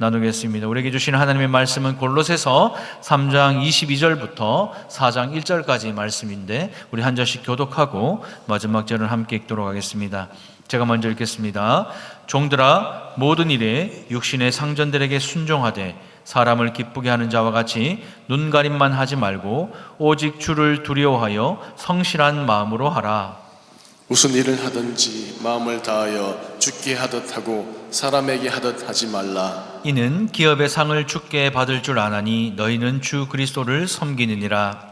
나누겠습니다. 우리에게 주신 하나님의 말씀은 골로새서 3장 22절부터 4장 1절까지 말씀인데 우리 한 절씩 교독하고 마지막 절을 함께 읽도록 하겠습니다. 제가 먼저 읽겠습니다. 종들아, 모든 일에 육신의 상전들에게 순종하되 사람을 기쁘게 하는 자와 같이 눈가림만 하지 말고 오직 주를 두려워하여 성실한 마음으로 하라. 무슨 일을 하든지 마음을 다하여 주께 하듯 하고 사람에게 하듯 하지 말라. 이는 기업의 상을 주께 받을 줄 아나니 너희는 주 그리스도를 섬기느니라.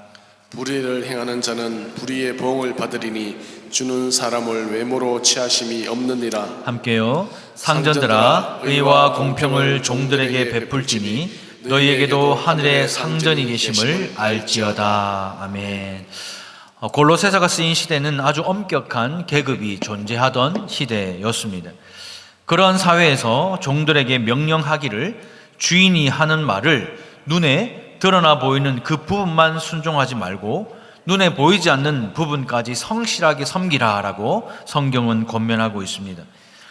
불의를 행하는 자는 불의의 보응을 받으리니 주는 사람을 외모로 취하심이 없느니라. 함께요. 상전들아, 의와 공평을 종들에게 베풀지니 너희에게도 하늘의 상전이 계심을 알지어다. 아멘. 골로새서가 쓰인 시대는 아주 엄격한 계급이 존재하던 시대였습니다. 그런 사회에서 종들에게 명령하기를 주인이 하는 말을 눈에 드러나 보이는 그 부분만 순종하지 말고 눈에 보이지 않는 부분까지 성실하게 섬기라라고 성경은 권면하고 있습니다.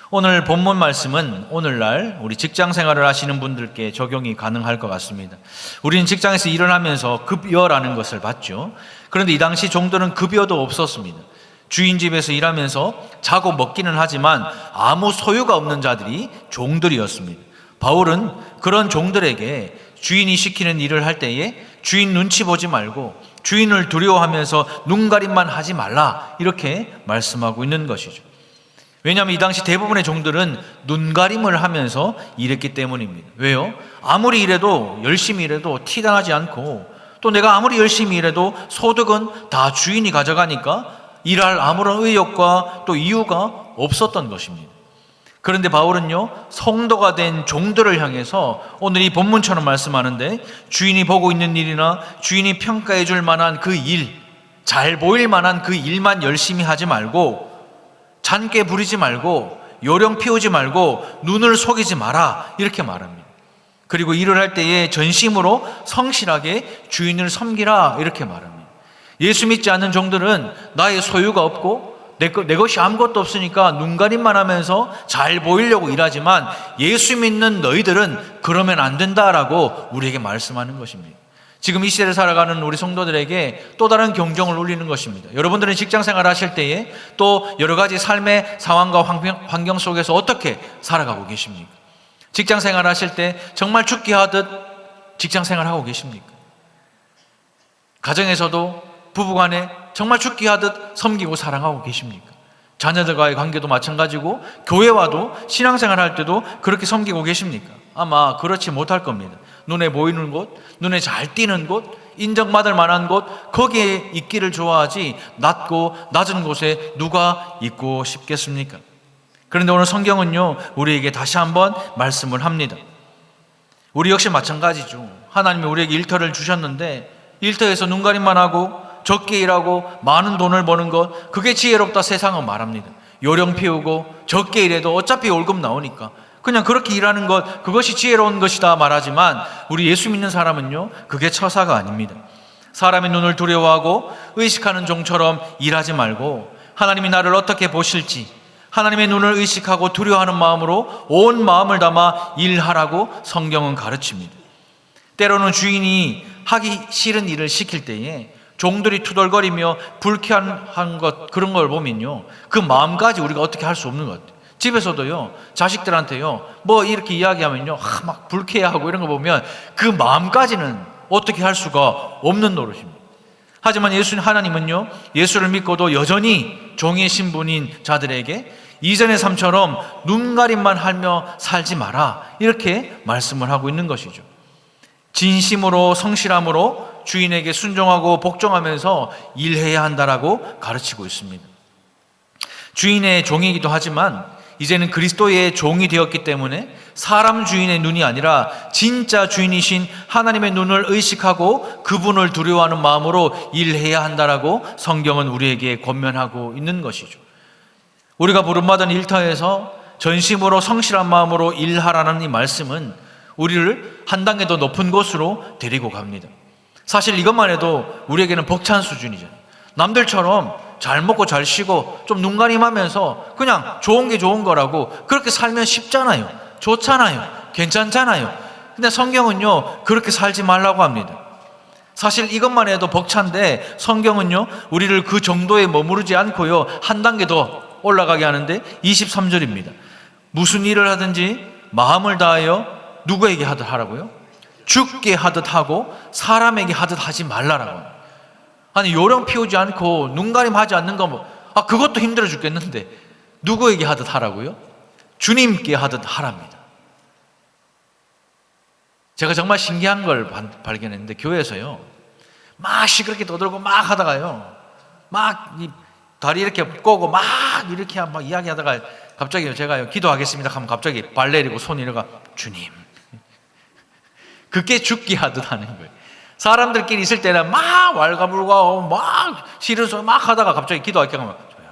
오늘 본문 말씀은 오늘날 우리 직장 생활을 하시는 분들께 적용이 가능할 것 같습니다. 우리는 직장에서 일을 하면서 급여라는 것을 받죠. 그런데 이 당시 종들은 급여도 없었습니다. 주인 집에서 일하면서 자고 먹기는 하지만 아무 소유가 없는 자들이 종들이었습니다. 바울은 그런 종들에게 주인이 시키는 일을 할 때에 주인 눈치 보지 말고 주인을 두려워하면서 눈가림만 하지 말라, 이렇게 말씀하고 있는 것이죠. 왜냐하면 이 당시 대부분의 종들은 눈가림을 하면서 일했기 때문입니다. 왜요? 아무리 일해도 열심히 일해도 티나지 않고 또 내가 아무리 열심히 일해도 소득은 다 주인이 가져가니까 일할 아무런 의욕과 또 이유가 없었던 것입니다. 그런데 바울은요, 성도가 된 종들을 향해서 오늘 이 본문처럼 말씀하는데 주인이 보고 있는 일이나 주인이 평가해 줄 만한 그 일, 잘 보일 만한 그 일만 열심히 하지 말고 잔꾀 부리지 말고 요령 피우지 말고 눈을 속이지 마라, 이렇게 말합니다. 그리고 일을 할 때에 전심으로 성실하게 주인을 섬기라, 이렇게 말합니다. 예수 믿지 않는 종들은 나의 소유가 없고 내 것이 아무것도 없으니까 눈가림만 하면서 잘 보이려고 일하지만 예수 믿는 너희들은 그러면 안 된다라고 우리에게 말씀하는 것입니다. 지금 이 시대를 살아가는 우리 성도들에게 또 다른 경종을 울리는 것입니다. 여러분들은 직장 생활을 하실 때에 또 여러 가지 삶의 상황과 환경 속에서 어떻게 살아가고 계십니까? 직장 생활을 하실 때 정말 죽게 하듯 직장 생활을 하고 계십니까? 가정에서도 부부간에 정말 죽게 하듯 섬기고 사랑하고 계십니까? 자녀들과의 관계도 마찬가지고 교회와도 신앙생활 할 때도 그렇게 섬기고 계십니까? 아마 그렇지 못할 겁니다. 눈에 보이는 곳, 눈에 잘 띄는 곳, 인정받을 만한 곳, 거기에 있기를 좋아하지 낮고 낮은 곳에 누가 있고 싶겠습니까? 그런데 오늘 성경은요, 우리에게 다시 한번 말씀을 합니다. 우리 역시 마찬가지죠. 하나님이 우리에게 일터를 주셨는데 일터에서 눈가림만 하고 적게 일하고 많은 돈을 버는 것, 그게 지혜롭다 세상은 말합니다. 요령 피우고 적게 일해도 어차피 월급 나오니까 그냥 그렇게 일하는 것, 그것이 지혜로운 것이다 말하지만 우리 예수 믿는 사람은요, 그게 처사가 아닙니다. 사람의 눈을 두려워하고 의식하는 종처럼 일하지 말고 하나님이 나를 어떻게 보실지 하나님의 눈을 의식하고 두려워하는 마음으로 온 마음을 담아 일하라고 성경은 가르칩니다. 때로는 주인이 하기 싫은 일을 시킬 때에 종들이 투덜거리며 불쾌한 것, 그런 걸 보면요, 그 마음까지 우리가 어떻게 할 수 없는 것 같아요. 집에서도요, 자식들한테요, 뭐 이렇게 이야기하면요, 막 불쾌해하고 이런 거 보면 그 마음까지는 어떻게 할 수가 없는 노릇입니다. 하지만 하나님은요, 예수를 믿고도 여전히 종의 신분인 자들에게 이전의 삶처럼 눈가림만 하며 살지 마라, 이렇게 말씀을 하고 있는 것이죠. 진심으로 성실함으로 주인에게 순종하고 복종하면서 일해야 한다라고 가르치고 있습니다. 주인의 종이기도 하지만 이제는 그리스도의 종이 되었기 때문에 사람 주인의 눈이 아니라 진짜 주인이신 하나님의 눈을 의식하고 그분을 두려워하는 마음으로 일해야 한다라고 성경은 우리에게 권면하고 있는 것이죠. 우리가 부름받은 일터에서 전심으로 성실한 마음으로 일하라는 이 말씀은 우리를 한 단계 더 높은 곳으로 데리고 갑니다. 사실 이것만 해도 우리에게는 벅찬 수준이잖아요. 남들처럼 잘 먹고 잘 쉬고 좀 눈가림하면서 그냥 좋은 게 좋은 거라고 그렇게 살면 쉽잖아요. 좋잖아요. 괜찮잖아요. 근데 성경은요, 그렇게 살지 말라고 합니다. 사실 이것만 해도 벅찬데 성경은요, 우리를 그 정도에 머무르지 않고요, 한 단계 더 올라가게 하는데 23절입니다. 무슨 일을 하든지 마음을 다하여 누구에게 하듯 하라고요? 죽게 하듯 하고 사람에게 하듯 하지 말라라고. 아니, 요령 피우지 않고 눈가림 하지 않는 거 그것도 힘들어 죽겠는데 누구에게 하듯 하라고요? 주님께 하듯 하랍니다. 제가 정말 신기한 걸 발견했는데, 교회에서요 막 시끄럽게 떠들고 막 하다가요, 막 이 다리 이렇게 꼬고 막 이렇게 막 이야기하다가 갑자기 제가요 기도하겠습니다 하면 갑자기 발 내리고 손 이러가 주님. 그게 죽게 하듯 하는 거예요. 사람들끼리 있을 때는 막 왈가불가하고 막 싫은 소리 막 하다가 갑자기 기도할게 하면 조용.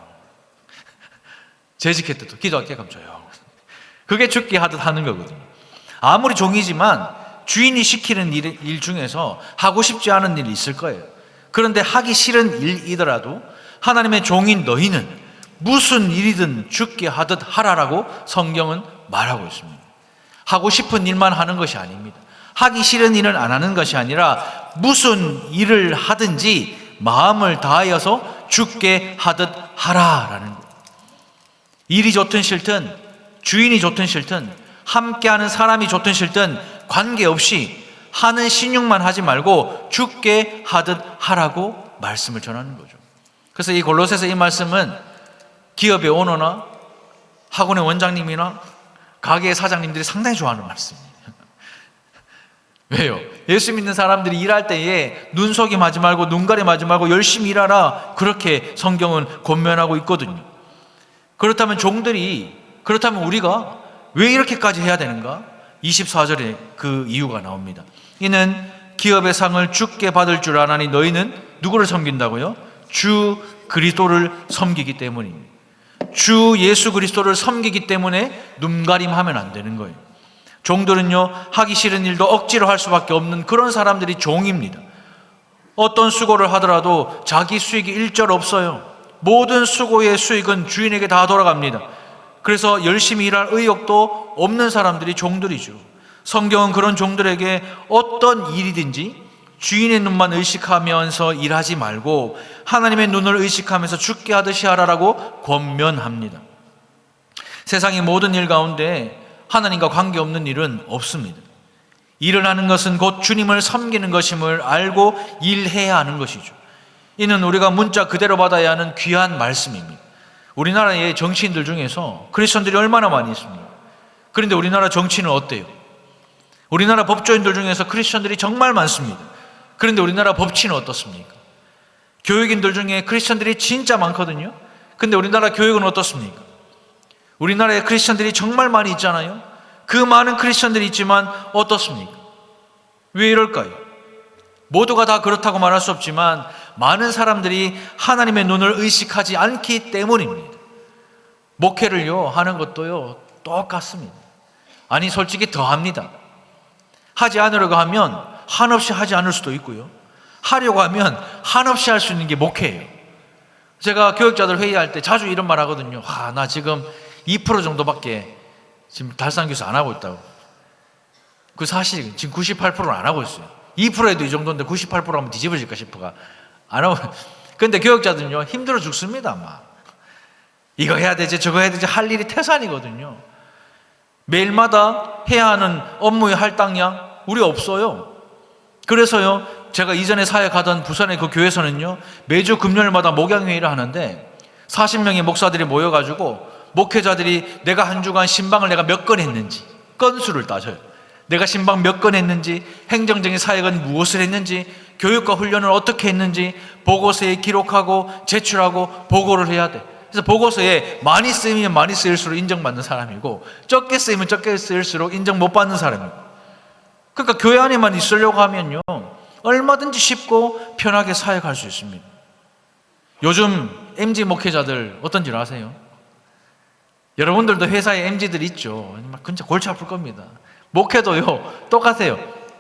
재직할 때도 기도할게 하면 조용. 그게 죽게 하듯 하는 거거든요. 아무리 종이지만 주인이 시키는 일 중에서 하고 싶지 않은 일이 있을 거예요. 그런데 하기 싫은 일이더라도 하나님의 종인 너희는 무슨 일이든 죽게 하듯 하라라고 성경은 말하고 있습니다. 하고 싶은 일만 하는 것이 아닙니다. 하기 싫은 일은 안 하는 것이 아니라 무슨 일을 하든지 마음을 다하여서 죽게 하듯 하라라는 거예요. 일이 좋든 싫든, 주인이 좋든 싫든, 함께하는 사람이 좋든 싫든 관계없이 하는 신용만 하지 말고 죽게 하듯 하라고 말씀을 전하는 거죠. 그래서 이 골로새서 이 말씀은 기업의 오너나 학원의 원장님이나 가게의 사장님들이 상당히 좋아하는 말씀이에요. 왜요? 예수 믿는 사람들이 일할 때에 눈속임하지 말고 눈가림하지 말고 열심히 일하라, 그렇게 성경은 권면하고 있거든요. 그렇다면 그렇다면 우리가 왜 이렇게까지 해야 되는가? 24절에 그 이유가 나옵니다. 이는 기업의 상을 주께 받을 줄 아나니 너희는 누구를 섬긴다고요? 주 그리스도를 섬기기 때문입니다. 주 예수 그리스도를 섬기기 때문에 눈가림하면 안 되는 거예요. 종들은요, 하기 싫은 일도 억지로 할 수밖에 없는 그런 사람들이 종입니다. 어떤 수고를 하더라도 자기 수익이 일절 없어요. 모든 수고의 수익은 주인에게 다 돌아갑니다. 그래서 열심히 일할 의욕도 없는 사람들이 종들이죠. 성경은 그런 종들에게 어떤 일이든지 주인의 눈만 의식하면서 일하지 말고 하나님의 눈을 의식하면서 죽게 하듯이 하라라고 권면합니다. 세상의 모든 일 가운데 하나님과 관계없는 일은 없습니다. 일을 하는 것은 곧 주님을 섬기는 것임을 알고 일해야 하는 것이죠. 이는 우리가 문자 그대로 받아야 하는 귀한 말씀입니다. 우리나라의 정치인들 중에서 크리스천들이 얼마나 많이 있습니까? 그런데 우리나라 정치는 어때요? 우리나라 법조인들 중에서 크리스천들이 정말 많습니다. 그런데 우리나라 법치는 어떻습니까? 교육인들 중에 크리스천들이 진짜 많거든요. 그런데 우리나라 교육은 어떻습니까? 우리나라에 크리스천들이 정말 많이 있잖아요. 그 많은 크리스천들이 있지만 어떻습니까? 왜 이럴까요? 모두가 다 그렇다고 말할 수 없지만 많은 사람들이 하나님의 눈을 의식하지 않기 때문입니다. 목회를요 하는 것도요 똑같습니다. 아니 솔직히 더 합니다. 하지 않으려고 하면 한없이 하지 않을 수도 있고요, 하려고 하면 한없이 할 수 있는 게 목회예요. 제가 교육자들 회의할 때 자주 이런 말 하거든요. 나 지금 2% 정도밖에 지금 달성교수 안 하고 있다고. 그 사실 지금 98%는 안 하고 있어요. 2%에도 이 정도인데 98% 하면 뒤집어질까 싶어가 안 하고. 근데 교육자들은요 힘들어 죽습니다. 막 이거 해야 되지 저거 해야 되지 할 일이 태산이거든요. 매일마다 해야 하는 업무의 할당량 우리 없어요. 그래서요 제가 이전에 사역하던 부산의 그 교회에서는요 매주 금요일마다 목양회의를 하는데 40명의 목사들이 모여가지고 목회자들이 내가 한 주간 신방을 내가 몇 건 했는지 건수를 따져요. 내가 신방 몇 건 했는지, 행정적인 사역은 무엇을 했는지, 교육과 훈련을 어떻게 했는지 보고서에 기록하고 제출하고 보고를 해야 돼. 그래서 보고서에 많이 쓰이면 많이 쓰일수록 인정받는 사람이고 적게 쓰이면 적게 쓰일수록 인정 못 받는 사람이고. 그러니까 교회 안에만 있으려고 하면요 얼마든지 쉽고 편하게 사역할 수 있습니다. 요즘 MG 목회자들 어떤지 아세요? 여러분들도 회사에 MG들이 있죠. 진짜 골치 아플 겁니다. 목회도요 똑같아요.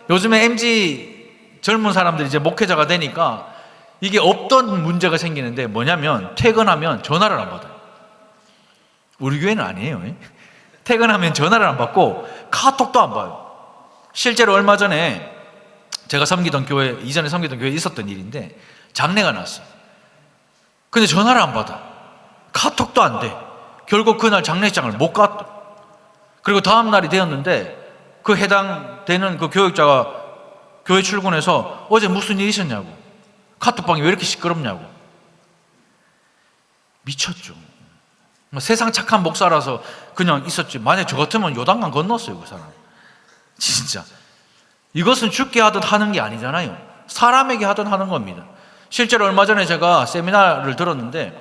요즘에 MG 젊은 사람들이 이제 목회자가 되니까 이게 없던 문제가 생기는데 뭐냐면 퇴근하면 전화를 안 받아요. 우리 교회는 아니에요. 퇴근하면 전화를 안 받고 카톡도 안 봐요. 실제로 얼마 전에 제가 섬기던 교회, 이전에 섬기던 교회에 있었던 일인데 장례가 났어요. 근데 전화를 안 받아. 카톡도 안 돼. 결국 그날 장례식장을 못 갔다. 그리고 다음 날이 되었는데 그 해당되는 그 교육자가 교회 출근해서 어제 무슨 일 있었냐고, 카톡방이 왜 이렇게 시끄럽냐고. 미쳤죠. 세상 착한 목사라서 그냥 있었지, 만약에 저 같으면 요단강 건넜어요 그 사람. 진짜 이것은 죽게 하듯 하는 게 아니잖아요. 사람에게 하듯 하는 겁니다. 실제로 얼마 전에 제가 세미나를 들었는데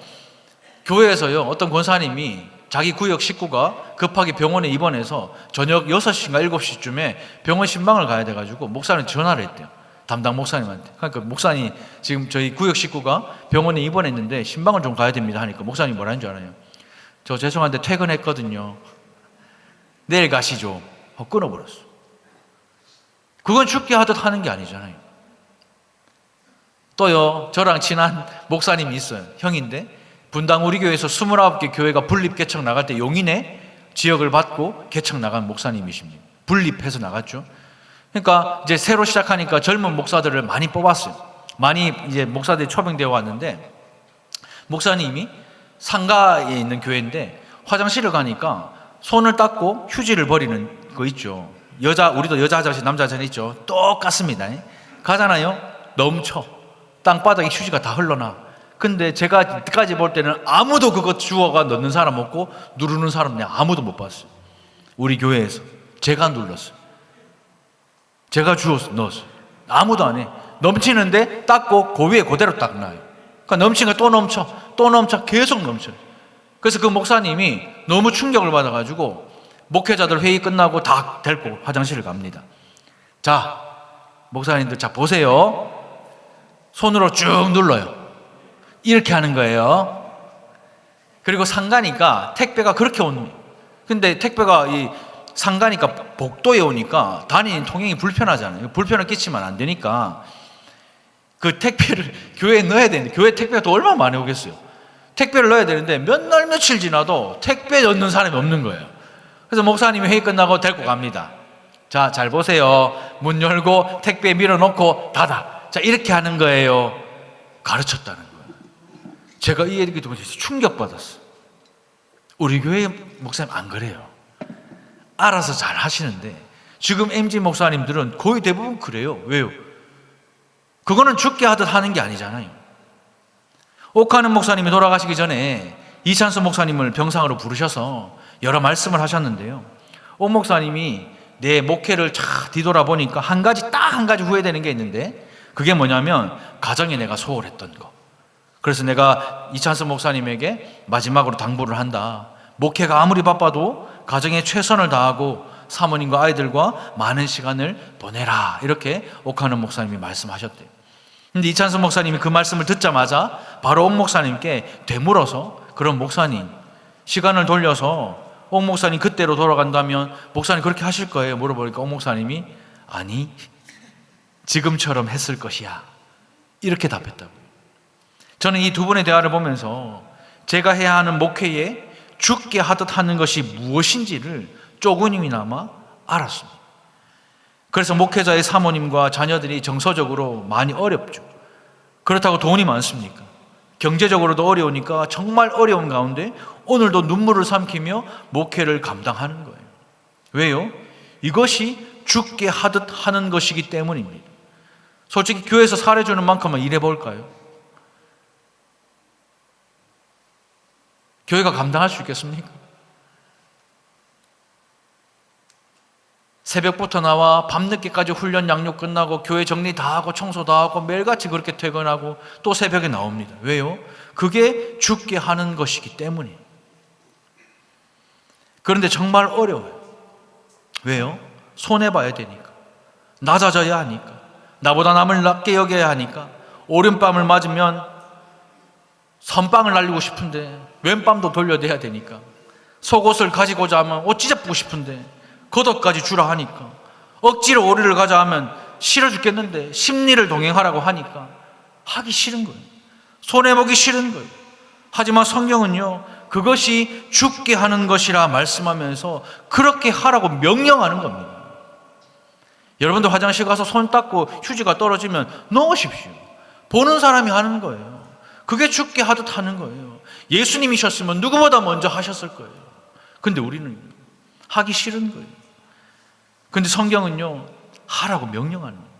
교회에서요, 어떤 권사님이 자기 구역 식구가 급하게 병원에 입원해서 저녁 6시인가 7시쯤에 병원 신방을 가야 돼가지고 목사님 전화를 했대요, 담당 목사님한테. 그러니까 목사님 지금 저희 구역 식구가 병원에 입원했는데 신방을 좀 가야 됩니다 하니까 목사님 뭐라는 줄 알아요? 저 죄송한데 퇴근했거든요, 내일 가시죠 하고 끊어버렸어. 그건 죽게 하듯 하는 게 아니잖아요. 또요, 저랑 친한 목사님이 있어요. 형인데 분당 우리 교회에서 29개 교회가 분립 개척 나갈 때 용인에 지역을 받고 개척 나간 목사님이십니다. 분립해서 나갔죠. 그러니까 이제 새로 시작하니까 젊은 목사들을 많이 뽑았어요. 많이 이제 목사들이 초빙되어 왔는데, 목사님이 상가에 있는 교회인데 화장실을 가니까 손을 닦고 휴지를 버리는 거 있죠. 우리도 여자 화장실, 남자 화장실 있죠. 똑같습니다. 가잖아요, 넘쳐. 땅바닥에 휴지가 다 흘러나. 근데 제가 그때까지 볼 때는 아무도 그거 주워가 넣는 사람 없고 누르는 사람 그냥 아무도 못 봤어요. 우리 교회에서 제가 눌렀어요. 제가 주워서 넣었어요. 아무도 안 해. 넘치는데 닦고 그 위에 그대로 딱 놔요. 그러니까 넘치니까 또 넘쳐, 또 넘쳐, 계속 넘쳐요. 그래서 그 목사님이 너무 충격을 받아가지고 목회자들 회의 끝나고 다 데리고 화장실을 갑니다. 자, 목사님들, 자 보세요. 손으로 쭉 눌러요. 이렇게 하는 거예요. 그리고 상가니까 택배가 그렇게 오는. 근데 택배가 이 상가니까 복도에 오니까 다니는 통행이 불편하잖아요. 불편을 끼치면 안 되니까 그 택배를 교회에 넣어야 되는데, 교회 택배가 또 얼마나 많이 오겠어요. 택배를 넣어야 되는데 몇 날 며칠 지나도 택배 넣는 사람이 없는 거예요. 그래서 목사님이 회의 끝나고 데리고 갑니다. 자, 잘 보세요. 문 열고 택배 밀어놓고 닫아. 자, 이렇게 하는 거예요. 가르쳤다는 거예요. 제가 이 얘기 듣고 충격받았어요. 우리 교회 목사님 안 그래요. 알아서 잘 하시는데 지금 MG 목사님들은 거의 대부분 그래요. 왜요? 그거는 죽게 하듯 하는 게 아니잖아요. 옥하는 목사님이 돌아가시기 전에 이찬수 목사님을 병상으로 부르셔서 여러 말씀을 하셨는데요, 옥 목사님이 내 목회를 쫙 뒤돌아보니까 딱 한 가지 후회되는 게 있는데, 그게 뭐냐면 가정에 내가 소홀했던 거. 그래서 내가 이찬수 목사님에게 마지막으로 당부를 한다. 목회가 아무리 바빠도 가정에 최선을 다하고 사모님과 아이들과 많은 시간을 보내라. 이렇게 옥하는 목사님이 말씀하셨대요. 근데 이찬수 목사님이 그 말씀을 듣자마자 바로 옥 목사님께 되물어서, 그럼 목사님 시간을 돌려서 옥 목사님 그때로 돌아간다면 목사님 그렇게 하실 거예요? 물어보니까 옥 목사님이 아니, 지금처럼 했을 것이야. 이렇게 답했다고요. 저는 이 두 분의 대화를 보면서 제가 해야 하는 목회에 죽게 하듯 하는 것이 무엇인지를 조금이나마 알았습니다. 그래서 목회자의 사모님과 자녀들이 정서적으로 많이 어렵죠. 그렇다고 돈이 많습니까? 경제적으로도 어려우니까 정말 어려운 가운데 오늘도 눈물을 삼키며 목회를 감당하는 거예요. 왜요? 이것이 죽게 하듯 하는 것이기 때문입니다. 솔직히 교회에서 살해주는 만큼만 일해볼까요? 교회가 감당할 수 있겠습니까? 새벽부터 나와 밤늦게까지 훈련 양육 끝나고 교회 정리 다 하고 청소 다 하고 매일같이 그렇게 퇴근하고 또 새벽에 나옵니다. 왜요? 그게 죽게 하는 것이기 때문이에요. 그런데 정말 어려워요. 왜요? 손해봐야 되니까, 낮아져야 하니까, 나보다 남을 낮게 여겨야 하니까, 오른밤을 맞으면 선빵을 날리고 싶은데 왼밤도 돌려대야 되니까, 속옷을 가지고자 하면 옷 찢어보고 싶은데 겉옷까지 주라 하니까, 억지로 오리를 가자 하면 싫어 죽겠는데 심리를 동행하라고 하니까 하기 싫은 거예요. 손해보기 싫은 거예요. 하지만 성경은요, 그것이 죽게 하는 것이라 말씀하면서 그렇게 하라고 명령하는 겁니다. 여러분도 화장실 가서 손 닦고 휴지가 떨어지면 넣으십시오. 보는 사람이 하는 거예요. 그게 죽게 하듯 하는 거예요. 예수님이셨으면 누구보다 먼저 하셨을 거예요. 근데 우리는 하기 싫은 거예요. 근데 성경은요, 하라고 명령하는 거예요.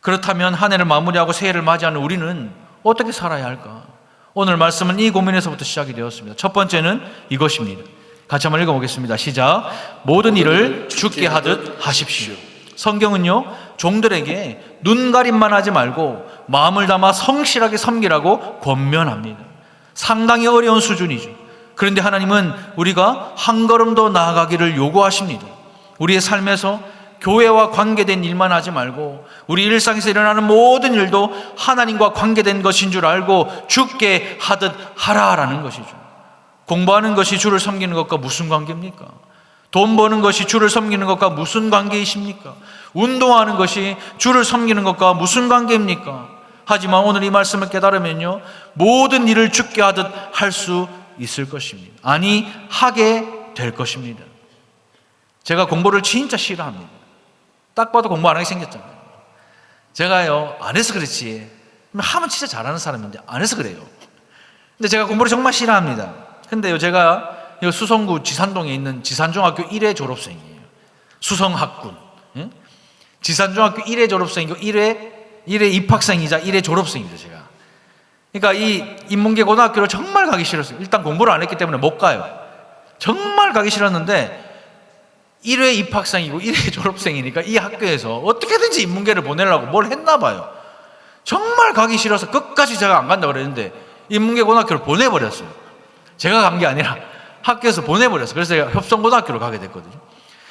그렇다면 한 해를 마무리하고 새해를 맞이하는 우리는 어떻게 살아야 할까? 오늘 말씀은 이 고민에서부터 시작이 되었습니다. 첫 번째는 이것입니다. 같이 한번 읽어보겠습니다. 시작. 모든 일을 죽게 하듯 하십시오. 성경은요, 종들에게 눈가림만 하지 말고 마음을 담아 성실하게 섬기라고 권면합니다. 상당히 어려운 수준이죠. 그런데 하나님은 우리가 한 걸음 더 나아가기를 요구하십니다. 우리의 삶에서 교회와 관계된 일만 하지 말고 우리 일상에서 일어나는 모든 일도 하나님과 관계된 것인 줄 알고 죽게 하듯 하라라는 것이죠. 공부하는 것이 주를 섬기는 것과 무슨 관계입니까? 돈 버는 것이 주를 섬기는 것과 무슨 관계이십니까? 운동하는 것이 주를 섬기는 것과 무슨 관계입니까? 하지만 오늘 이 말씀을 깨달으면요, 모든 일을 죽게 하듯 할 수 있을 것입니다. 아니, 하게 될 것입니다. 제가 공부를 진짜 싫어합니다. 딱 봐도 공부 안 하게 생겼잖아요. 제가요, 안 해서 그렇지, 하면 진짜 잘하는 사람인데 안 해서 그래요. 근데 제가 공부를 정말 싫어합니다. 근데요, 제가 수성구 지산동에 있는 지산중학교 1회 졸업생이에요. 수성학군. 예? 지산중학교 1회 졸업생이고 1회 입학생이자 1회 졸업생입니다, 제가. 그러니까 이 인문계 고등학교를 정말 가기 싫었어요. 일단 공부를 안 했기 때문에 못 가요. 정말 가기 싫었는데 1회 입학생이고 1회 졸업생이니까 이 학교에서 어떻게든지 인문계를 보내려고 뭘 했나 봐요. 정말 가기 싫어서 끝까지 제가 안 간다고 그랬는데 인문계 고등학교를 보내버렸어요. 제가 간 게 아니라 학교에서 보내버렸어요. 그래서 제가 협성고등학교로 가게 됐거든요.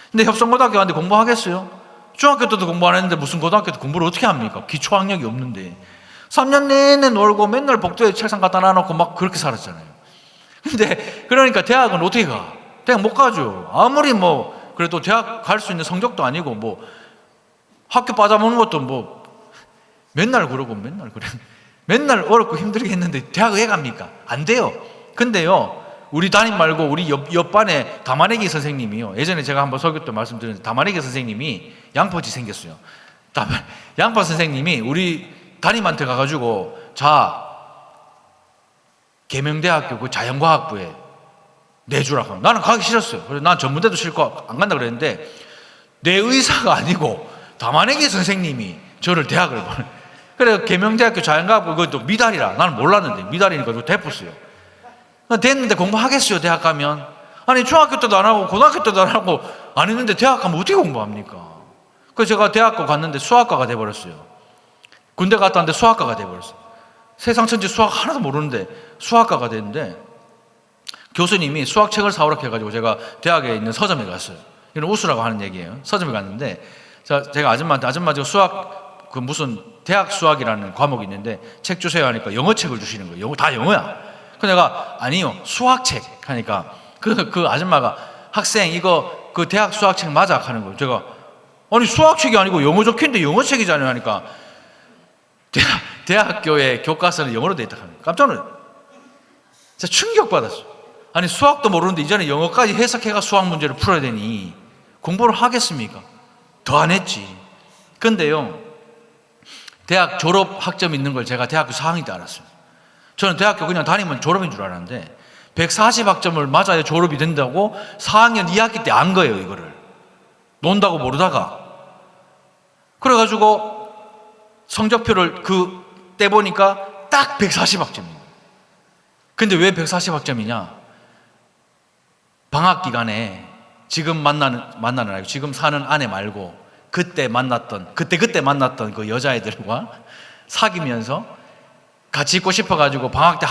근데 협성고등학교 갔는데 공부하겠어요? 중학교 때도 공부 안 했는데 무슨 고등학교 때 공부를 어떻게 합니까? 기초학력이 없는데 3년 내내 놀고 맨날 복도에 책상 갖다 놔놓고 막 그렇게 살았잖아요. 근데 그러니까 대학은 어떻게 가? 대학 못 가죠. 아무리 뭐 그래도 대학 갈 수 있는 성적도 아니고 뭐 학교 빠져먹는 것도 뭐 맨날 그러고 맨날 그래. 맨날 어렵고 힘들게 했는데 대학 왜 갑니까? 안 돼요. 근데요, 우리 담임 말고 우리 옆반에 담아내기 선생님이요. 예전에 제가 한번 설교 때 말씀드렸는데 담아내기 선생님이 양포지 생겼어요. 양파 선생님이 우리 담임한테 가가지고 자, 계명대학교 그 자연과학부에 내주라고 하면 나는 가기 싫었어요. 그래서 난 전문대도 싫고 안 간다 그랬는데 내 의사가 아니고 담아내기 선생님이 저를 대학을 보내. 그래서 계명대학교 자연과학부 그것도 미달이라 나는 몰랐는데 미달이니까 그거 대포스요. 됐는데 공부하겠어요, 대학 가면? 아니, 중학교 때도 안 하고 고등학교 때도 안 하고 안 했는데 대학 가면 어떻게 공부합니까? 그래서 제가 대학교 갔는데 수학과가 돼버렸어요. 군대 갔다 왔는데 수학과가 돼버렸어요. 세상 천지 수학 하나도 모르는데 수학과가 됐는데 교수님이 수학책을 사오라고 해가지고 제가 대학에 있는 서점에 갔어요. 이건 웃으라고 하는 얘기예요. 서점에 갔는데 제가 아줌마한테 아줌마 저 수학 그 무슨 대학 수학이라는 과목이 있는데 책 주세요 하니까 영어책을 주시는 거예요. 다 영어야. 그래서 내가 아니요, 수학책 하니까 그 아줌마가 학생 이거 그 대학 수학책 맞아 하는 거예요. 제가 아니 수학책이 아니고 영어 적힌데 영어책이잖아요 하니까 대학교의 교과서는 영어로 돼 있다 하는 거예요. 깜짝 놀랐어요. 진짜 충격받았어요. 아니 수학도 모르는데 이전에 영어까지 해석해가 수학 문제를 풀어야 되니 공부를 하겠습니까? 더 안 했지. 근데요, 대학 졸업 학점이 있는 걸 제가 대학교 4학년 때 알았어요. 저는 대학교 그냥 다니면 졸업인 줄 알았는데 140학점을 맞아야 졸업이 된다고 4학년 2학기 때 안 거예요. 이거를 논다고 모르다가. 그래가지고 성적표를 그때 보니까 딱 140학점이에요. 근데 왜 140학점이냐? 방학 기간에 지금 만나는 아니고 지금 사는 아내 말고 그때 만났던 그 여자애들과 사귀면서 같이 있고 싶어가지고 방학 때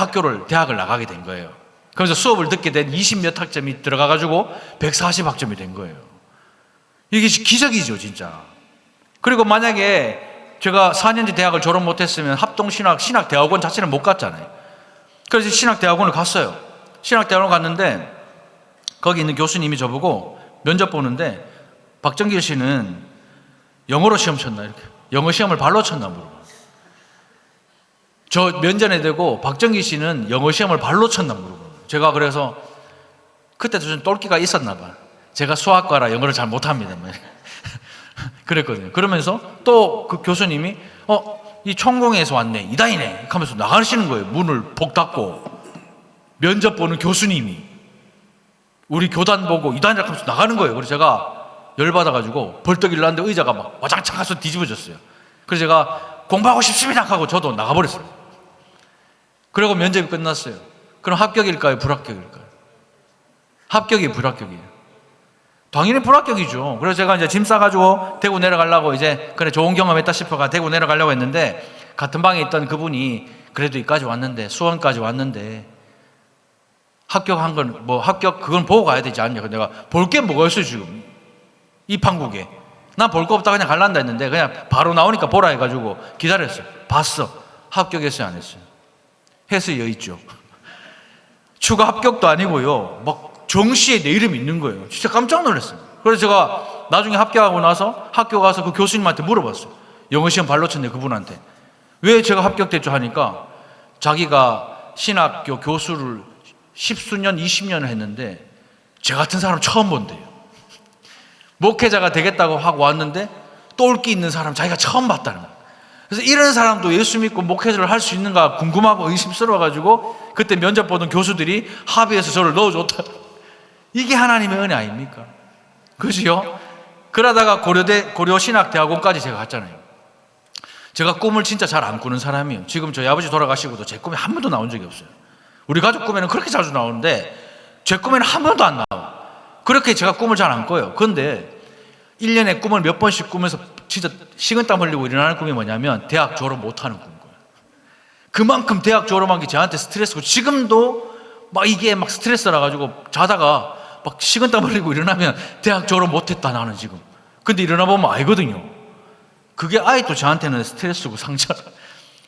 대학을 나가게 된 거예요. 그래서 수업을 듣게 된 20몇 학점이 들어가가지고 140학점이 된 거예요. 이게 기적이죠, 진짜. 그리고 만약에 제가 4년제 대학을 졸업 못했으면 신학대학원 자체를 못 갔잖아요. 그래서 신학대학원을 갔어요. 신학대학원을 갔는데 거기 있는 교수님이 저보고 면접 보는데 박정길 씨는 영어로 시험 쳤나 이렇게 영어 시험을 발로 쳤나 물어봐요. 저 면전에 대고 박정길 씨는 영어 시험을 발로 쳤나 물어봐요. 제가 그래서 그때도 좀 똘끼가 있었나 봐. 제가 수학과라 영어를 잘 못합니다. 그랬거든요. 그러면서 또 그 교수님이 이 천공에서 왔네, 이다희네 하면서 나가시는 거예요. 문을 폭 닫고. 면접 보는 교수님이 우리 교단 보고 이다희라 하면서 나가는 거예요. 그래서 제가 열받아가지고 벌떡 일어났는데 의자가 막 와장창 가서 뒤집어졌어요. 그래서 제가 공부하고 싶습니다 하고 저도 나가버렸어요. 그리고 면접이 끝났어요. 그럼 합격일까요? 불합격일까요? 합격이 불합격이에요. 당연히 불합격이죠. 그래서 제가 이제 짐 싸가지고 대구 내려가려고 이제 그래 좋은 경험했다 싶어가 대구 내려가려고 했는데 같은 방에 있던 그분이 그래도 여기까지 왔는데 수원까지 왔는데 합격한 건 뭐 합격 그건 보고 가야 되지 않냐. 내가 볼 게 뭐가 있어요 지금 이 판국에. 난 볼 거 없다 그냥 갈란다 했는데 그냥 바로 나오니까 보라 해가지고 기다렸어요. 봤어. 합격했어요 안 했어요? 했어요. 있죠. 추가 합격도 아니고요. 막 정시에 내 이름이 있는 거예요. 진짜 깜짝 놀랐어요. 그래서 제가 나중에 합격하고 나서 학교 가서 그 교수님한테 물어봤어요. 영어 시험 발로 쳤네 그분한테. 왜 제가 합격됐죠 하니까 자기가 신학교 교수를 10수년 20년을 했는데 제 같은 사람 처음 본대요. 목회자가 되겠다고 하고 왔는데 똘끼 있는 사람 자기가 처음 봤다는 거예요. 그래서 이런 사람도 예수 믿고 목회자를 할 수 있는가 궁금하고 의심스러워가지고 그때 면접 보던 교수들이 합의해서 저를 넣어줬다. 이게 하나님의 은혜 아닙니까? 그지요? 그러다가 고려신학대학원까지 제가 갔잖아요. 제가 꿈을 진짜 잘 안 꾸는 사람이에요. 지금 저희 아버지 돌아가시고도 제 꿈에 한 번도 나온 적이 없어요. 우리 가족 꿈에는 그렇게 자주 나오는데 제 꿈에는 한 번도 안 나와요. 그렇게 제가 꿈을 잘 안 꿔요. 그런데 1년에 꿈을 몇 번씩 꾸면서 진짜 식은땀 흘리고 일어나는 꿈이 뭐냐면 대학 졸업 못하는 꿈인 거예요. 그만큼 대학 졸업한 게 저한테 스트레스고 지금도 막 이게 막 스트레스라 가지고 자다가 막 식은땀 흘리고 일어나면 대학 졸업 못했다 나는 지금. 근데 일어나 보면 알거든요. 그게 아직도 저한테는 스트레스고 상처.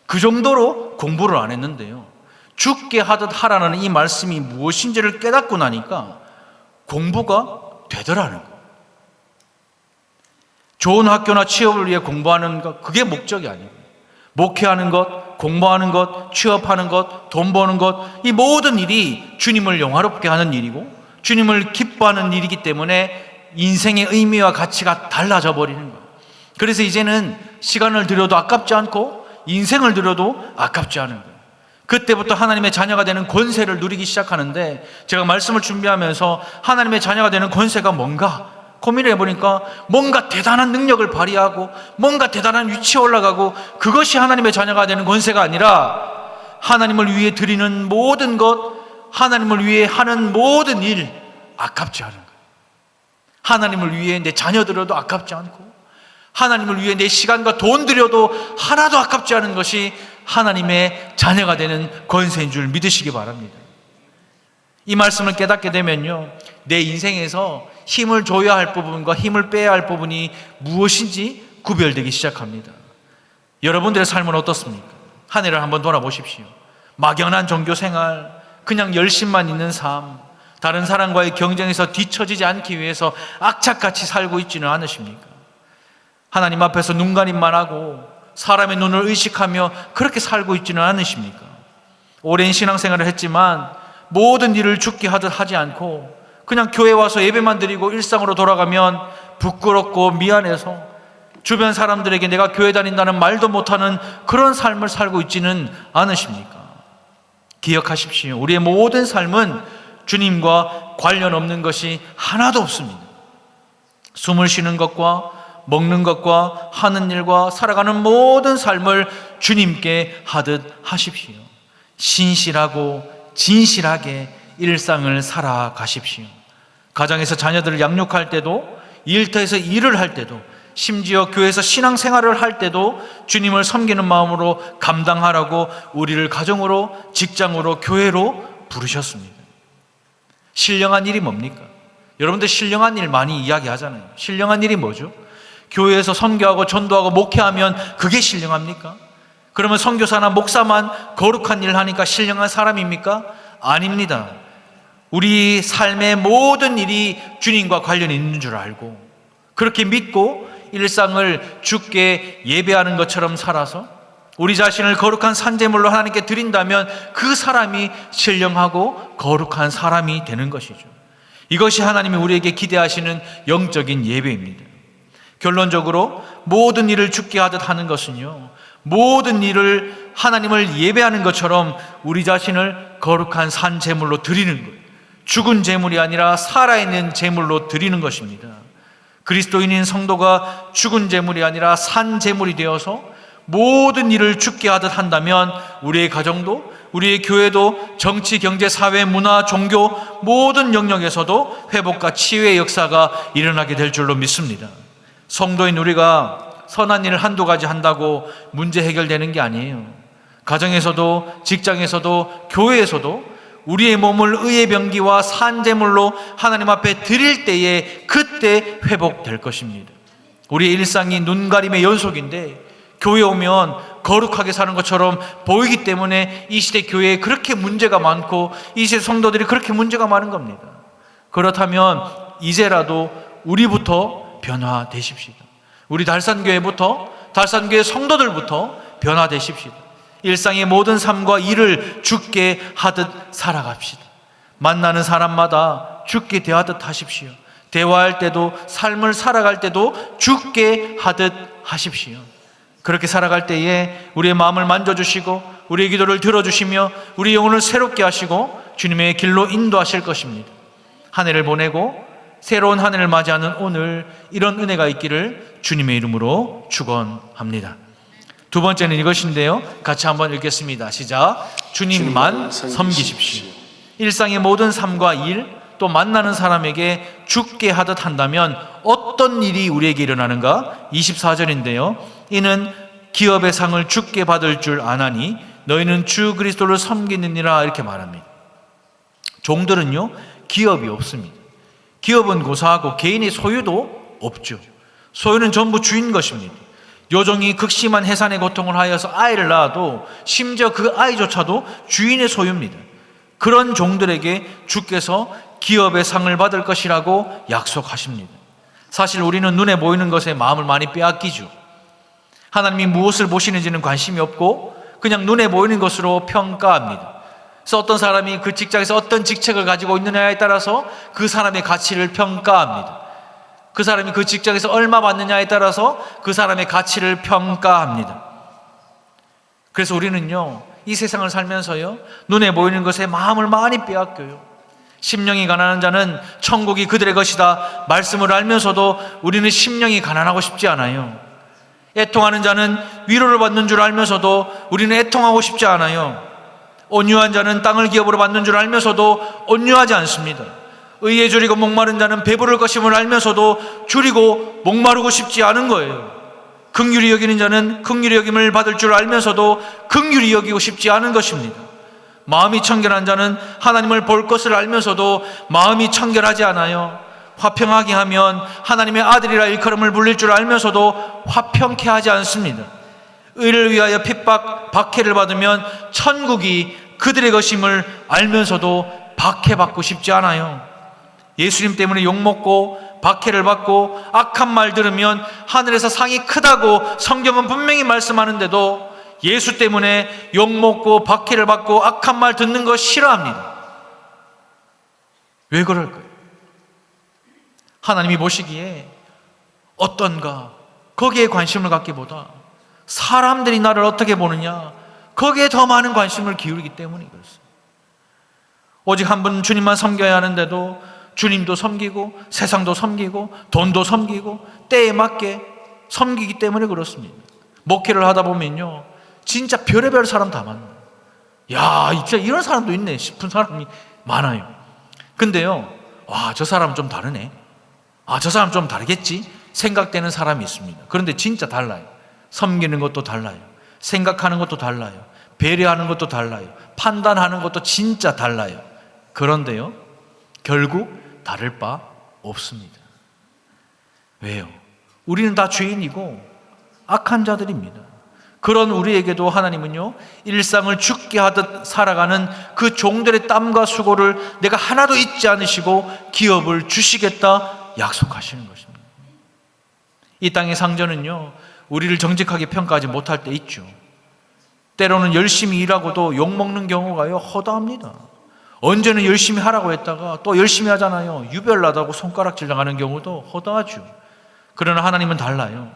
그 정도로 공부를 안 했는데요. 죽게 하듯 하라는 이 말씀이 무엇인지를 깨닫고 나니까 공부가 되더라는 거예요. 좋은 학교나 취업을 위해 공부하는 것, 그게 목적이 아니에요. 목회하는 것, 공부하는 것, 취업하는 것, 돈 버는 것, 이 모든 일이 주님을 영화롭게 하는 일이고 주님을 기뻐하는 일이기 때문에 인생의 의미와 가치가 달라져 버리는 거예요. 그래서 이제는 시간을 들여도 아깝지 않고 인생을 들여도 아깝지 않은 거예요. 그때부터 하나님의 자녀가 되는 권세를 누리기 시작하는데 제가 말씀을 준비하면서 하나님의 자녀가 되는 권세가 뭔가 고민을 해보니까 뭔가 대단한 능력을 발휘하고 뭔가 대단한 위치에 올라가고 그것이 하나님의 자녀가 되는 권세가 아니라 하나님을 위해 드리는 모든 것, 하나님을 위해 하는 모든 일 아깝지 않은 거예요. 하나님을 위해 내 자녀 들여도 아깝지 않고 하나님을 위해 내 시간과 돈 들여도 하나도 아깝지 않은 것이 하나님의 자녀가 되는 권세인 줄 믿으시기 바랍니다. 이 말씀을 깨닫게 되면요, 내 인생에서 힘을 줘야 할 부분과 힘을 빼야 할 부분이 무엇인지 구별되기 시작합니다. 여러분들의 삶은 어떻습니까? 한 해를 한번 돌아보십시오. 막연한 종교 생활, 그냥 열심만 있는 삶, 다른 사람과의 경쟁에서 뒤처지지 않기 위해서 악착같이 살고 있지는 않으십니까? 하나님 앞에서 눈가림만 하고 사람의 눈을 의식하며 그렇게 살고 있지는 않으십니까? 오랜 신앙생활을 했지만 모든 일을 죽게 하듯 하지 않고 그냥 교회 와서 예배만 드리고 일상으로 돌아가면 부끄럽고 미안해서 주변 사람들에게 내가 교회 다닌다는 말도 못하는 그런 삶을 살고 있지는 않으십니까? 기억하십시오. 우리의 모든 삶은 주님과 관련 없는 것이 하나도 없습니다. 숨을 쉬는 것과 먹는 것과 하는 일과 살아가는 모든 삶을 주님께 하듯 하십시오. 신실하고 진실하게 일상을 살아가십시오. 가정에서 자녀들을 양육할 때도, 일터에서 일을 할 때도, 심지어 교회에서 신앙생활을 할 때도 주님을 섬기는 마음으로 감당하라고 우리를 가정으로, 직장으로, 교회로 부르셨습니다. 신령한 일이 뭡니까? 여러분들 신령한 일 많이 이야기하잖아요. 신령한 일이 뭐죠? 교회에서 선교하고 전도하고 목회하면 그게 신령합니까? 그러면 선교사나 목사만 거룩한 일을 하니까 신령한 사람입니까? 아닙니다. 우리 삶의 모든 일이 주님과 관련이 있는 줄 알고 그렇게 믿고 일상을 주께 예배하는 것처럼 살아서 우리 자신을 거룩한 산제물로 하나님께 드린다면 그 사람이 신령하고 거룩한 사람이 되는 것이죠. 이것이 하나님이 우리에게 기대하시는 영적인 예배입니다. 결론적으로 모든 일을 주께 하듯 하는 것은요, 모든 일을 하나님을 예배하는 것처럼 우리 자신을 거룩한 산 제물로 드리는 것, 죽은 제물이 아니라 살아있는 제물로 드리는 것입니다. 그리스도인인 성도가 죽은 제물이 아니라 산 제물이 되어서 모든 일을 주께 하듯 한다면 우리의 가정도, 우리의 교회도, 정치, 경제, 사회, 문화, 종교 모든 영역에서도 회복과 치유의 역사가 일어나게 될 줄로 믿습니다. 성도인 우리가 선한 일을 한두 가지 한다고 문제 해결되는 게 아니에요. 가정에서도, 직장에서도, 교회에서도 우리의 몸을 의의 병기와 산제물로 하나님 앞에 드릴 때에 그때 회복될 것입니다. 우리의 일상이 눈가림의 연속인데 교회 오면 거룩하게 사는 것처럼 보이기 때문에 이 시대 교회에 그렇게 문제가 많고 이 시대 성도들이 그렇게 문제가 많은 겁니다. 그렇다면 이제라도 우리부터 변화되십시다. 우리 달산교회부터, 달산교회 성도들부터 변화되십시다. 일상의 모든 삶과 일을 주께 하듯 살아갑시다. 만나는 사람마다 주께 대하듯 하십시오. 대화할 때도, 삶을 살아갈 때도 주께 하듯 하십시오. 그렇게 살아갈 때에 우리의 마음을 만져주시고 우리의 기도를 들어주시며 우리 영혼을 새롭게 하시고 주님의 길로 인도하실 것입니다. 한 해를 보내고 새로운 한 해를 맞이하는 오늘 이런 은혜가 있기를 주님의 이름으로 축원합니다. 두 번째는 이것인데요, 같이 한번 읽겠습니다. 시작. 주님만 섬기십시오. 일상의 모든 삶과 일, 또 만나는 사람에게 죽게 하듯 한다면 어떤 일이 우리에게 일어나는가? 24절인데요 이는 기업의 상을 죽게 받을 줄 아나니 너희는 주 그리스도를 섬기느니라, 이렇게 말합니다. 종들은요 기업이 없습니다. 기업은 고사하고 개인의 소유도 없죠. 소유는 전부 주인 것입니다. 요종이 극심한 해산의 고통을 하여서 아이를 낳아도 심지어 그 아이조차도 주인의 소유입니다. 그런 종들에게 주께서 기업의 상을 받을 것이라고 약속하십니다. 사실 우리는 눈에 보이는 것에 마음을 많이 빼앗기죠. 하나님이 무엇을 보시는지는 관심이 없고 그냥 눈에 보이는 것으로 평가합니다. 그래서 어떤 사람이 그 직장에서 어떤 직책을 가지고 있느냐에 따라서 그 사람의 가치를 평가합니다. 그 사람이 그 직장에서 얼마 받느냐에 따라서 그 사람의 가치를 평가합니다. 그래서 우리는요 이 세상을 살면서요 눈에 보이는 것에 마음을 많이 빼앗겨요. 심령이 가난한 자는 천국이 그들의 것이다 말씀을 알면서도 우리는 심령이 가난하고 싶지 않아요. 애통하는 자는 위로를 받는 줄 알면서도 우리는 애통하고 싶지 않아요. 온유한 자는 땅을 기업으로 받는 줄 알면서도 온유하지 않습니다. 의에 줄이고 목마른 자는 배부를 것임을 알면서도 줄이고 목마르고 싶지 않은 거예요. 긍휼히 여기는 자는 긍휼히 여김을 받을 줄 알면서도 긍휼히 여기고 싶지 않은 것입니다. 마음이 청결한 자는 하나님을 볼 것을 알면서도 마음이 청결하지 않아요. 화평하게 하면 하나님의 아들이라 일컬음을 불릴 줄 알면서도 화평케 하지 않습니다. 의를 위하여 핍박, 박해를 받으면 천국이 그들의 것임을 알면서도 박해받고 싶지 않아요. 예수님 때문에 욕먹고 박해를 받고 악한 말 들으면 하늘에서 상이 크다고 성경은 분명히 말씀하는데도 예수 때문에 욕먹고 박해를 받고 악한 말 듣는 거 싫어합니다. 왜 그럴까요? 하나님이 보시기에 어떤가 거기에 관심을 갖기보다 사람들이 나를 어떻게 보느냐 거기에 더 많은 관심을 기울이기 때문에 그렇습니다. 오직 한 분 주님만 섬겨야 하는데도 주님도 섬기고 세상도 섬기고 돈도 섬기고 때에 맞게 섬기기 때문에 그렇습니다. 목회를 하다 보면요 진짜 별의별 사람 다 만나요. 야 진짜 이런 사람도 있네 싶은 사람이 많아요. 근데요 와 저 사람은 좀 다르네, 아 저 사람 좀 다르겠지 생각되는 사람이 있습니다. 그런데 진짜 달라요. 섬기는 것도 달라요. 생각하는 것도 달라요. 배려하는 것도 달라요. 판단하는 것도 진짜 달라요. 그런데요 결국 다를 바 없습니다. 왜요? 우리는 다 죄인이고 악한 자들입니다. 그런 우리에게도 하나님은요 일상을 죽게 하듯 살아가는 그 종들의 땀과 수고를 내가 하나도 잊지 않으시고 기업을 주시겠다 약속하시는 것입니다. 이 땅의 상전은요 우리를 정직하게 평가하지 못할 때 있죠. 때로는 열심히 일하고도 욕먹는 경우가요 허다합니다. 언제는 열심히 하라고 했다가 또 열심히 하잖아요. 유별나다고 손가락질 당하는 경우도 허다하죠. 그러나 하나님은 달라요.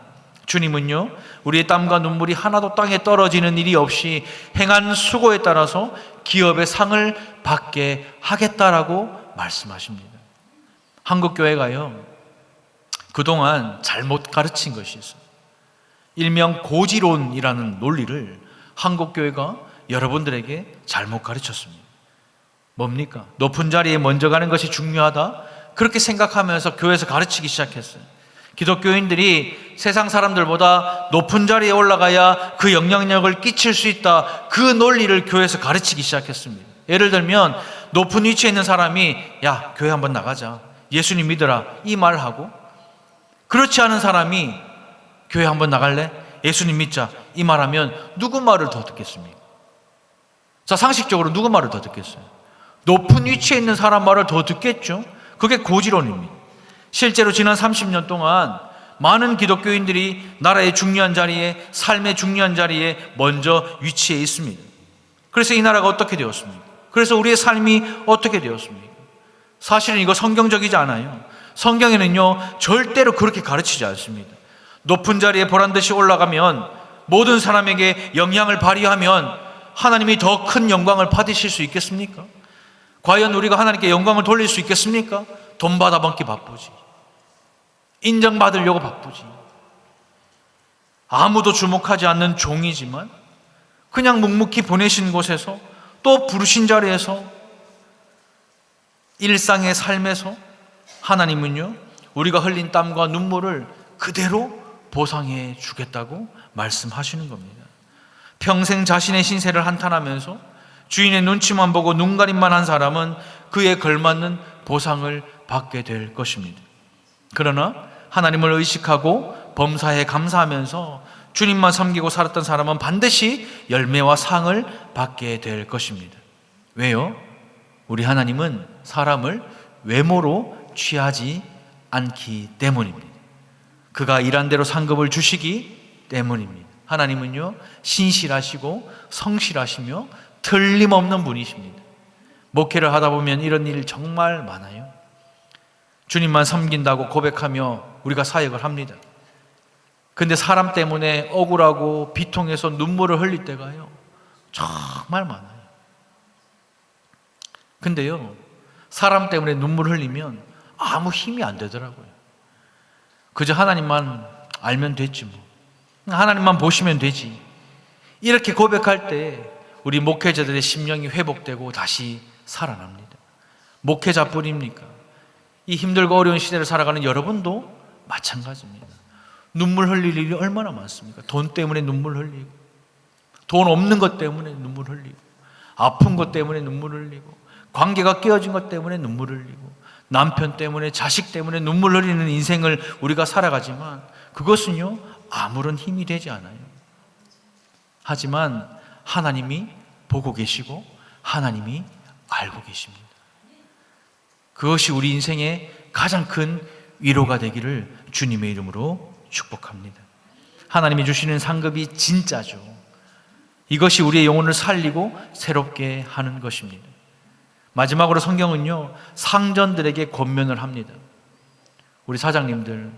주님은요, 우리의 땀과 눈물이 하나도 땅에 떨어지는 일이 없이 행한 수고에 따라서 기업의 상을 받게 하겠다라고 말씀하십니다. 한국교회가요, 그동안 잘못 가르친 것이 있어요. 일명 고지론이라는 논리를 한국교회가 여러분들에게 잘못 가르쳤습니다. 뭡니까? 높은 자리에 먼저 가는 것이 중요하다? 그렇게 생각하면서 교회에서 가르치기 시작했어요. 기독교인들이 세상 사람들보다 높은 자리에 올라가야 그 영향력을 끼칠 수 있다. 그 논리를 교회에서 가르치기 시작했습니다. 예를 들면 높은 위치에 있는 사람이 야, 교회 한번 나가자. 예수님 믿어라. 이 말을 하고, 그렇지 않은 사람이 교회 한번 나갈래? 예수님 믿자. 이 말하면 누구 말을 더 듣겠습니까? 자, 상식적으로 누구 말을 더 듣겠어요? 높은 위치에 있는 사람 말을 더 듣겠죠? 그게 고지론입니다. 실제로 지난 30년 동안 많은 기독교인들이 나라의 중요한 자리에, 삶의 중요한 자리에 먼저 위치해 있습니다. 그래서 이 나라가 어떻게 되었습니까? 그래서 우리의 삶이 어떻게 되었습니까? 사실은 이거 성경적이지 않아요. 성경에는요, 절대로 그렇게 가르치지 않습니다. 높은 자리에 보란듯이 올라가면, 모든 사람에게 영향을 발휘하면 하나님이 더 큰 영광을 받으실 수 있겠습니까? 과연 우리가 하나님께 영광을 돌릴 수 있겠습니까? 돈 받아먹기 바쁘지. 인정받으려고 바쁘지. 아무도 주목하지 않는 종이지만 그냥 묵묵히 보내신 곳에서, 또 부르신 자리에서, 일상의 삶에서 하나님은요, 우리가 흘린 땀과 눈물을 그대로 보상해 주겠다고 말씀하시는 겁니다. 평생 자신의 신세를 한탄하면서 주인의 눈치만 보고 눈가림만 한 사람은 그에 걸맞는 보상을 받게 될 것입니다. 그러나 하나님을 의식하고 범사에 감사하면서 주님만 섬기고 살았던 사람은 반드시 열매와 상을 받게 될 것입니다. 왜요? 우리 하나님은 사람을 외모로 취하지 않기 때문입니다. 그가 일한 대로 상급을 주시기 때문입니다. 하나님은요, 신실하시고 성실하시며 틀림없는 분이십니다. 목회를 하다 보면 이런 일 정말 많아요. 주님만 섬긴다고 고백하며 우리가 사역을 합니다. 근데 사람 때문에 억울하고 비통해서 눈물을 흘릴 때가요, 정말 많아요. 근데요, 사람 때문에 눈물 흘리면 아무 힘이 안 되더라고요. 그저 하나님만 알면 됐지 뭐. 하나님만 보시면 되지. 이렇게 고백할 때 우리 목회자들의 심령이 회복되고 다시 살아납니다. 목회자뿐입니까? 이 힘들고 어려운 시대를 살아가는 여러분도 마찬가지입니다. 눈물 흘릴 일이 얼마나 많습니까? 돈 때문에 눈물 흘리고, 돈 없는 것 때문에 눈물 흘리고, 아픈 것 때문에 눈물 흘리고, 관계가 깨어진 것 때문에 눈물 흘리고, 남편 때문에, 자식 때문에 눈물 흘리는 인생을 우리가 살아가지만 그것은요, 아무런 힘이 되지 않아요. 하지만 하나님이 보고 계시고 하나님이 알고 계십니다. 그것이 우리 인생의 가장 큰 위로가 되기를 주님의 이름으로 축복합니다. 하나님이 주시는 상급이 진짜죠. 이것이 우리의 영혼을 살리고 새롭게 하는 것입니다. 마지막으로 성경은요, 상전들에게 권면을 합니다. 우리 사장님들,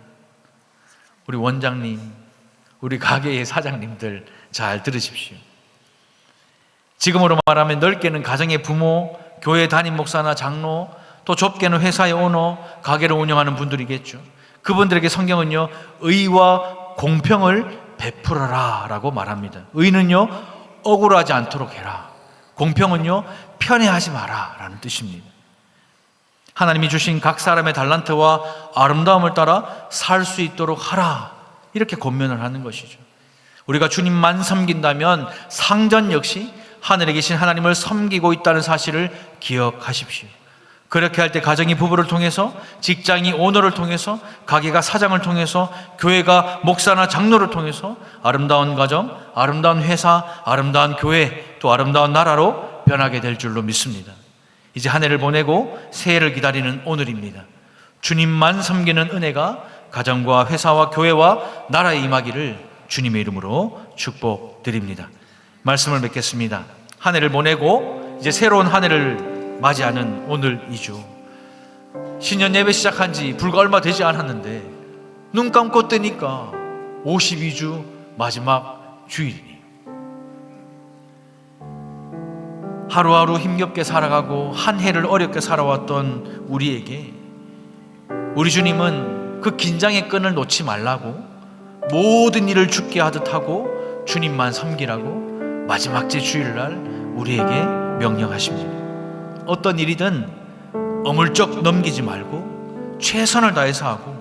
우리 원장님, 우리 가게의 사장님들 잘 들으십시오. 지금으로 말하면 넓게는 가정의 부모, 교회 담임 목사나 장로, 또 좁게는 회사의 오너, 가게를 운영하는 분들이겠죠. 그분들에게 성경은요, 의와 공평을 베풀어라 라고 말합니다. 의는요, 억울하지 않도록 해라. 공평은요, 편애하지 마라 라는 뜻입니다. 하나님이 주신 각 사람의 달란트와 아름다움을 따라 살 수 있도록 하라, 이렇게 권면을 하는 것이죠. 우리가 주님만 섬긴다면 상전 역시 하늘에 계신 하나님을 섬기고 있다는 사실을 기억하십시오. 그렇게 할 때 가정이 부부를 통해서, 직장이 오너를 통해서, 가게가 사장을 통해서, 교회가 목사나 장로를 통해서 아름다운 가정, 아름다운 회사, 아름다운 교회, 또 아름다운 나라로 변하게 될 줄로 믿습니다. 이제 한 해를 보내고 새해를 기다리는 오늘입니다. 주님만 섬기는 은혜가 가정과 회사와 교회와 나라에 임하기를 주님의 이름으로 축복드립니다. 말씀을 맺겠습니다. 한 해를 보내고 이제 새로운 한 해를 맞이하는 오늘 2주, 신년 예배 시작한 지 불과 얼마 되지 않았는데 눈 감고 뜨니까 52주 마지막 주일이니 하루하루 힘겹게 살아가고 한 해를 어렵게 살아왔던 우리에게 우리 주님은 그 긴장의 끈을 놓지 말라고, 모든 일을 죽게 하듯 하고 주님만 섬기라고 마지막 제 주일날 우리에게 명령하십니다. 어떤 일이든 어물쩍 넘기지 말고 최선을 다해서 하고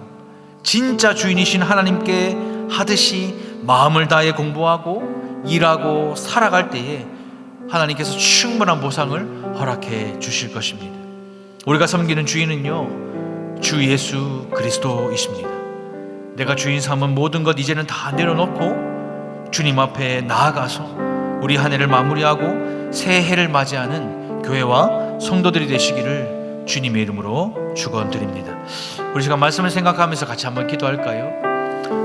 진짜 주인이신 하나님께 하듯이 마음을 다해 공부하고 일하고 살아갈 때에 하나님께서 충분한 보상을 허락해 주실 것입니다. 우리가 섬기는 주인은요, 주 예수 그리스도이십니다. 내가 주인 삼은 모든 것 이제는 다 내려놓고 주님 앞에 나아가서 우리 한 해를 마무리하고 새 해를 맞이하는 교회와 성도들이 되시기를 주님의 이름으로 축원드립니다. 우리 시간 말씀을 생각하면서 같이 한번 기도할까요?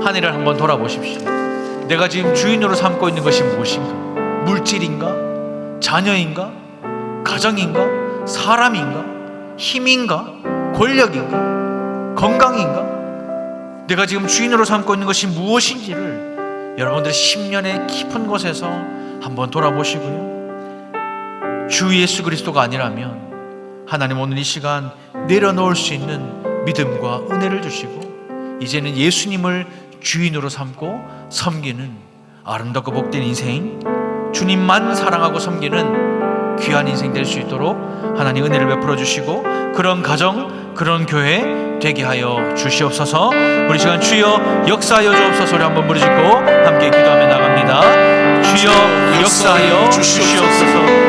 한 해를 한번 돌아보십시오. 내가 지금 주인으로 삼고 있는 것이 무엇인가? 물질인가? 자녀인가? 가정인가? 사람인가? 힘인가? 권력인가? 건강인가? 내가 지금 주인으로 삼고 있는 것이 무엇인지를 여러분들의 10년의 깊은 곳에서 한번 돌아보시고요. 주 예수 그리스도가 아니라면 하나님 오늘 이 시간 내려놓을 수 있는 믿음과 은혜를 주시고 이제는 예수님을 주인으로 삼고 섬기는 아름답고 복된 인생, 주님만 사랑하고 섬기는 귀한 인생 될 수 있도록 하나님 은혜를 베풀어 주시고 그런 가정, 그런 교회 되게 하여 주시옵소서. 우리 시간 주여 역사하여 주옵소서 우리 한번 부르짖고 함께 기도하며 나갑니다. 주여 역사하여 주시옵소서.